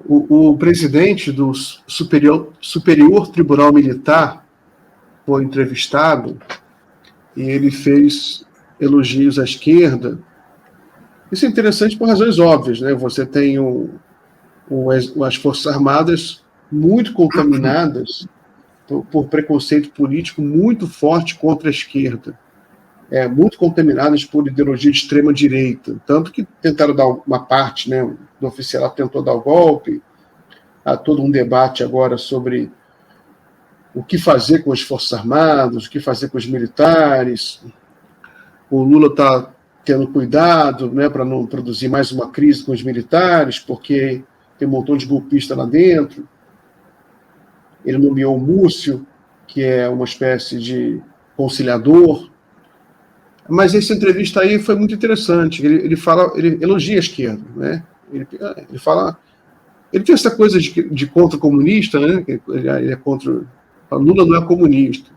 O presidente do Superior Tribunal Militar foi entrevistado e ele fez elogios à esquerda. Isso é interessante por razões óbvias, né? Você tem as Forças Armadas muito contaminadas por preconceito político muito forte contra a esquerda, muito contaminadas por ideologia de extrema-direita, tanto que tentaram dar uma parte, né, do oficialato tentou dar o golpe, há todo um debate agora sobre o que fazer com as Forças Armadas, o que fazer com os militares. O Lula está tendo cuidado, né, para não produzir mais uma crise com os militares, porque tem um montão de golpista lá dentro. Ele nomeou o Múcio, que é uma espécie de conciliador. Mas essa entrevista aí foi muito interessante. Ele elogia a esquerda, né? Ele fala, ele tem essa coisa de contra-comunista, né? Ele é contra. Lula não é comunista,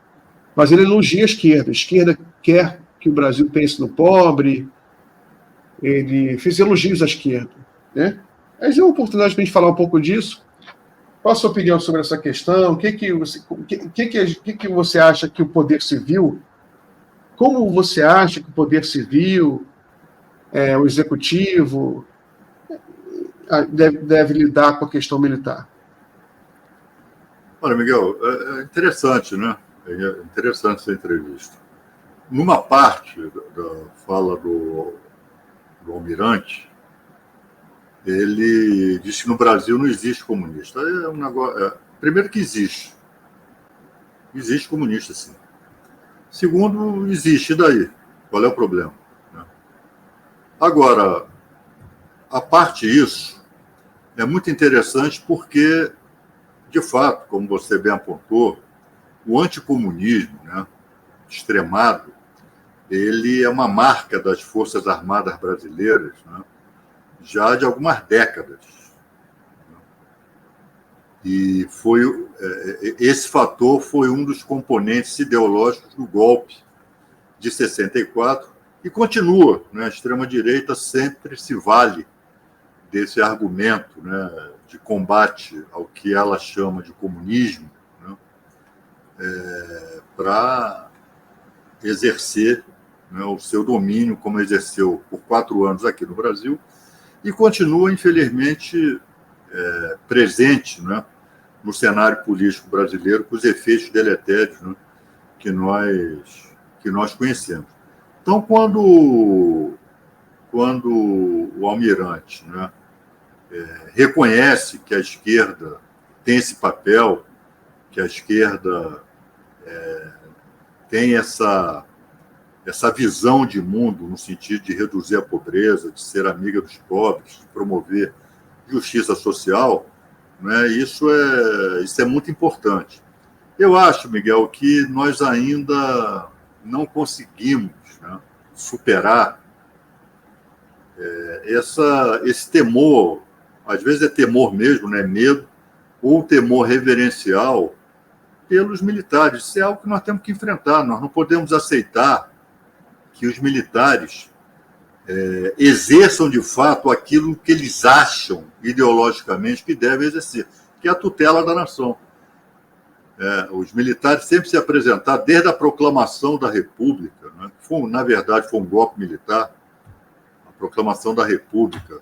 mas ele elogia a esquerda. A esquerda quer que o Brasil pense no pobre. Ele fez elogios à esquerda, né? Mas é uma oportunidade para a gente falar um pouco disso. Qual a sua opinião sobre essa questão? O que você acha que o poder civil, como você acha que o poder civil, o executivo, deve lidar com a questão militar? Olha, Miguel, é interessante, né? É interessante essa entrevista. Numa parte da fala do Almirante, ele disse que no Brasil não existe comunista. É um negócio, primeiro que existe. Existe comunista, sim. Segundo, existe, e daí? Qual é o problema? Agora, a parte disso, é muito interessante porque, de fato, como você bem apontou, o anticomunismo, né, extremado, ele é uma marca das Forças Armadas brasileiras, né, já de algumas décadas. E esse fator foi um dos componentes ideológicos do golpe de 64 e continua, né? A extrema-direita sempre se vale desse argumento, né, de combate ao que ela chama de comunismo, né, para exercer, né, o seu domínio, como exerceu por 4 anos aqui no Brasil, e continua, infelizmente, presente, né, no cenário político brasileiro, com os efeitos deletérios, né, que nós conhecemos. Então, quando o Almirante, né, reconhece que a esquerda tem esse papel, que a esquerda tem essa visão de mundo no sentido de reduzir a pobreza, de ser amiga dos pobres, de promover justiça social, né, isso é muito importante. Eu acho, Miguel, que nós ainda não conseguimos, né, superar esse temor, às vezes é temor mesmo, né, medo, ou temor reverencial pelos militares. Isso é algo que nós temos que enfrentar. Nós não podemos aceitar que os militares exerçam de fato aquilo que eles acham ideologicamente que devem exercer, que é a tutela da nação. Os militares sempre se apresentaram, desde a proclamação da República, né, que na verdade foi um golpe militar. A proclamação da República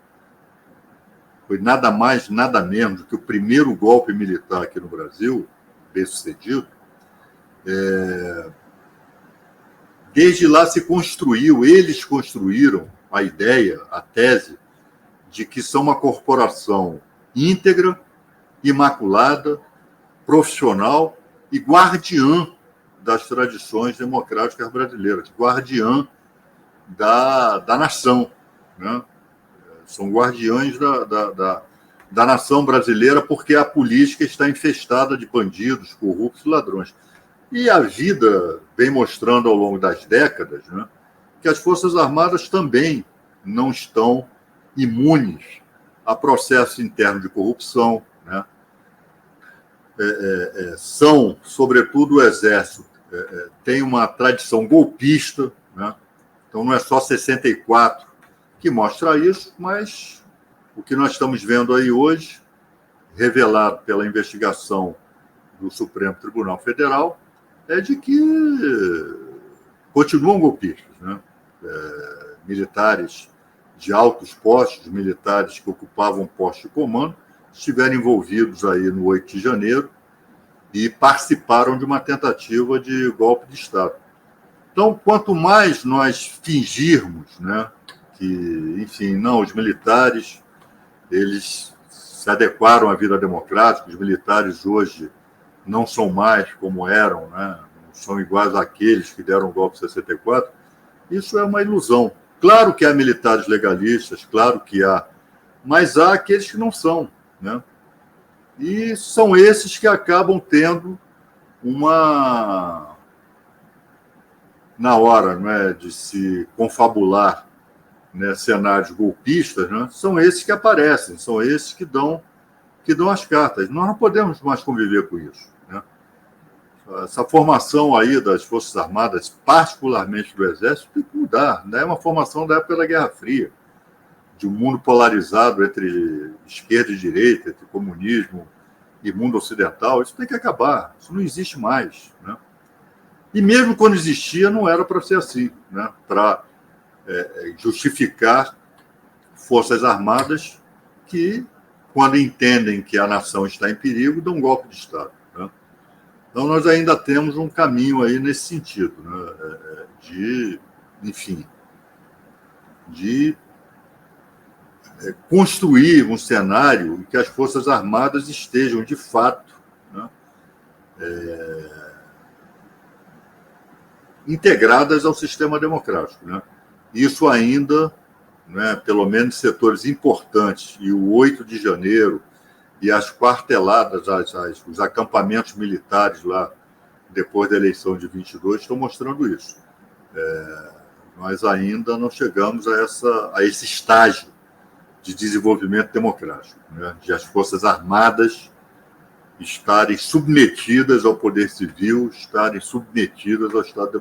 foi nada mais, nada menos do que o primeiro golpe militar aqui no Brasil, bem-sucedido. Desde lá se construiu, eles construíram a ideia, a tese, de que são uma corporação íntegra, imaculada, profissional e guardiã das tradições democráticas brasileiras, guardiã da nação, né? São guardiães da nação brasileira porque a política está infestada de bandidos, corruptos e ladrões. E a vida vem mostrando ao longo das décadas, né, que as Forças Armadas também não estão imunes a processos internos de corrupção, né? São, sobretudo, o Exército tem uma tradição golpista, né? Então não é só 64 que mostra isso, mas o que nós estamos vendo aí hoje, revelado pela investigação do Supremo Tribunal Federal, é de que continuam golpistas, né? Militares de altos postos, militares que ocupavam postos de comando, estiveram envolvidos aí no 8 de janeiro e participaram de uma tentativa de golpe de Estado. Então, quanto mais nós fingirmos, né, que, enfim, não, os militares, eles se adequaram à vida democrática, os militares hoje não são mais como eram, né, não são iguais àqueles que deram o golpe em 64, isso é uma ilusão. Claro que há militares legalistas, claro que há, mas há aqueles que não são, né? E são esses que acabam tendo uma... Na hora, né, de se confabular, né, cenários golpistas, né, são esses que aparecem, são esses que dão as cartas. Nós não podemos mais conviver com isso, né? Essa formação aí das Forças Armadas, particularmente do Exército, tem que mudar, né? É uma formação da época da Guerra Fria, de um mundo polarizado entre esquerda e direita, entre comunismo e mundo ocidental. Isso tem que acabar, isso não existe mais, né? E mesmo quando existia, não era para ser assim, né? Para justificar forças armadas que, quando entendem que a nação está em perigo, dão um golpe de Estado, né? Então, nós ainda temos um caminho aí nesse sentido, né? Enfim, de construir um cenário em que as Forças Armadas estejam, de fato, né, integradas ao sistema democrático, né? Isso ainda, né, pelo menos setores importantes, e o 8 de janeiro, e as quarteladas, os acampamentos militares lá, depois da eleição de 22, estão mostrando isso. Nós ainda não chegamos a esse estágio de desenvolvimento democrático, né? De as Forças Armadas estarem submetidas ao poder civil, estarem submetidas ao Estado democrático.